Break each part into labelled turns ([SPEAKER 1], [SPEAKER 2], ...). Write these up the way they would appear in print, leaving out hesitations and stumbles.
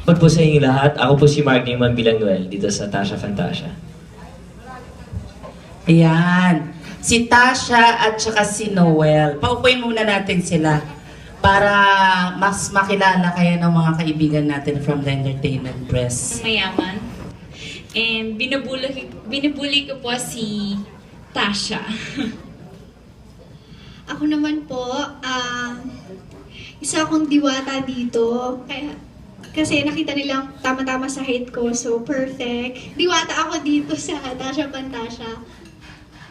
[SPEAKER 1] Good po sa inyo lahat. Ako po si Mark Newman Villanuel dito sa Tasha Fantasia.
[SPEAKER 2] Ayan. Si Tasha at saka si Noel. Paupuin muna natin sila para mas makilala kayo ng mga kaibigan natin from the entertainment press.
[SPEAKER 3] Mayaman. And binubuli ko po si Tasha.
[SPEAKER 4] Ako naman po, isa akong diwata dito. Kasi nakita nilang tama-tama sa height ko, so perfect. Diwata ako dito sa Tasha Fantasia.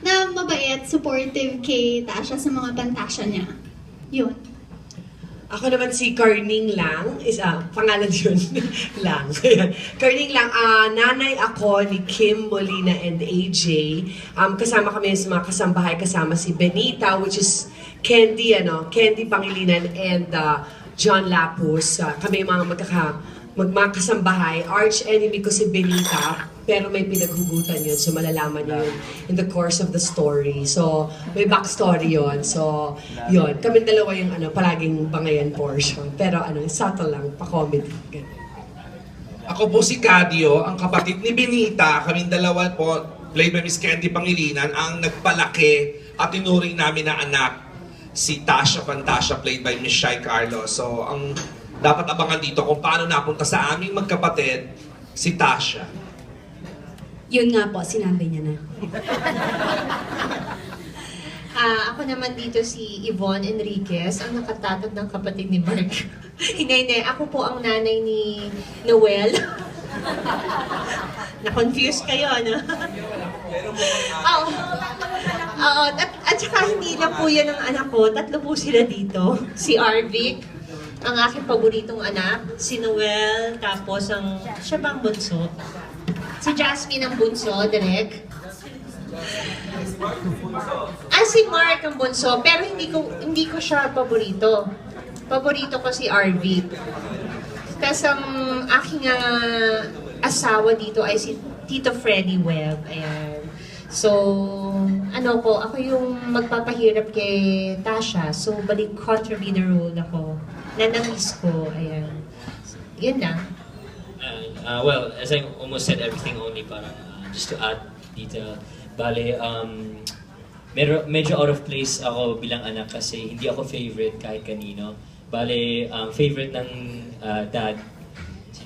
[SPEAKER 4] Na mabait, supportive kay Tasha sa mga pantasya niya. Yun.
[SPEAKER 5] Ako naman si Carning Lang, pangalan yun, Lang. Carning Lang, nanay ako ni Kim Molina and AJ. Kasama kami sa mga kasambahay, kasama si Benita, which is Candy Pangilinan and John Lapus. Kami yung mga magkakasambahay. Arch enemy ko si Benita, pero may pinaghugutan yun, so malalaman niyo yun in the course of the story. So, may backstory yun. So, yun. Kami dalawa yung palaging bangayan portion. Pero subtle lang, pa-comedy.
[SPEAKER 6] Ako po si Cadio, ang kapatid ni Benita. Kaming dalawa po, played by Miss Candy Pangilinan, ang nagpalaki at tinuring namin na anak, si Tasha Fantasia, played by Miss Shai Carlos. So, ang dapat abangan dito kung paano napunta sa aming magkapatid, si Tasha.
[SPEAKER 7] Yun nga po, sinabi niya na.
[SPEAKER 8] Ako naman dito si Yvonne Enriquez, ang nakatatag ng kapatid ni Mark. Hindi. Ako po ang nanay ni Noel. Na-confuse kayo, ano? Oo. At saka hindi lang po yan ang anak ko. Tatlo po sila dito. Si Arvic, ang aking paboritong anak. Si Noel, tapos siya bang bunso? Si Jasmine ang bunso, direct. Si Mark ang bunso, pero hindi ko siya paborito. Paborito ko si Arvic. Tapos ang aking asawa dito ay si Tito Freddy Webb. Ayan. So, ako yung magpapahirap kay Tasha. So, balik contribute the role ako. Nanamiss ko. Ayan. Yun lang.
[SPEAKER 1] Well, as I almost said everything, only parang just to add detail. Bale, medyo out of place ako bilang anak kasi hindi ako favorite kahit kanino. Bale, favorite ng dad,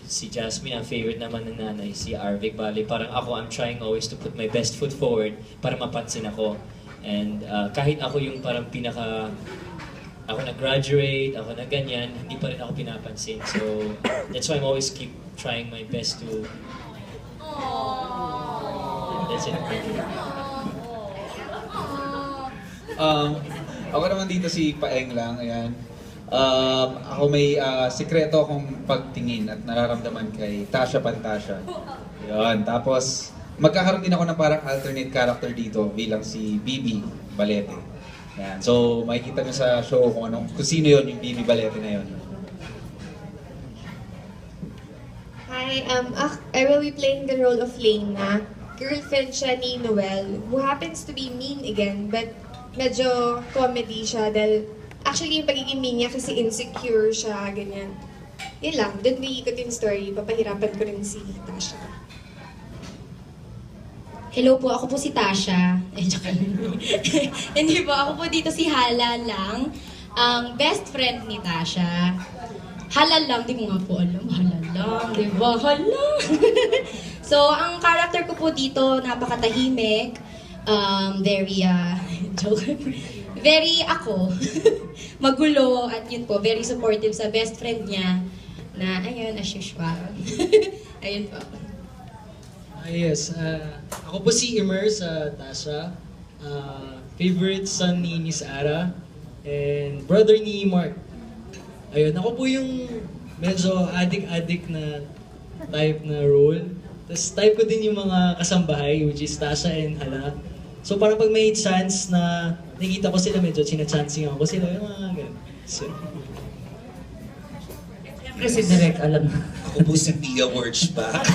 [SPEAKER 1] si Jasmine, ang favorite naman ng nanay, si Arvic. Bale, parang I'm trying always to put my best foot forward para mapansin ako. And kahit ako yung parang ako na-graduate, ako na ganyan, hindi pa rin ako pinapansin. So, that's why I'm always keep trying my best to... That's it.
[SPEAKER 9] Ako naman dito si Paeng Lang, ayan. Ako may sikreto akong pagtingin at nararamdaman kay Tasha Fantasia. Yun, tapos magkakaroon din ako ng parang alternate character dito bilang si Bibi Balete. Ayan. So, makikita nyo sa show kung sino yon yung Bibi Balete na yon.
[SPEAKER 10] Hi, I will be playing the role of Lena, girlfriend siya ni Noel, who happens to be mean again, but medyo comedy siya dahil actually yung pagiging mean niya kasi insecure siya, ganyan. Yun lang, dun iikot yung story, papahirapan ko rin si Tasha.
[SPEAKER 7] Hello po, ako po si Tasha. Hindi po, ako po dito si Hala Lang, ang best friend ni Tasha. Hala lang, di ko nga po alam. Hala lang, di ba? Hala! So, ang character ko po dito, napakatahimik. Very ako. Magulo, at yun po, very supportive sa best friend niya. Na, ayun, as usual. Ayun po.
[SPEAKER 11] Yes, ako po si Immer sa Tasha. Favorite son ni Miss Ara. And brother ni Mark. Ayun, ako po yung medyo addict na type na role. Tapos type ko din yung mga kasambahay, which is Tasha and Hala. So parang pag may chance na nakikita ko sila, medyo china-chancing ako sila, yung mga ganun. So,
[SPEAKER 2] Siyempre si Direk, alam na.
[SPEAKER 6] Ako po si Pia Wurtzbach.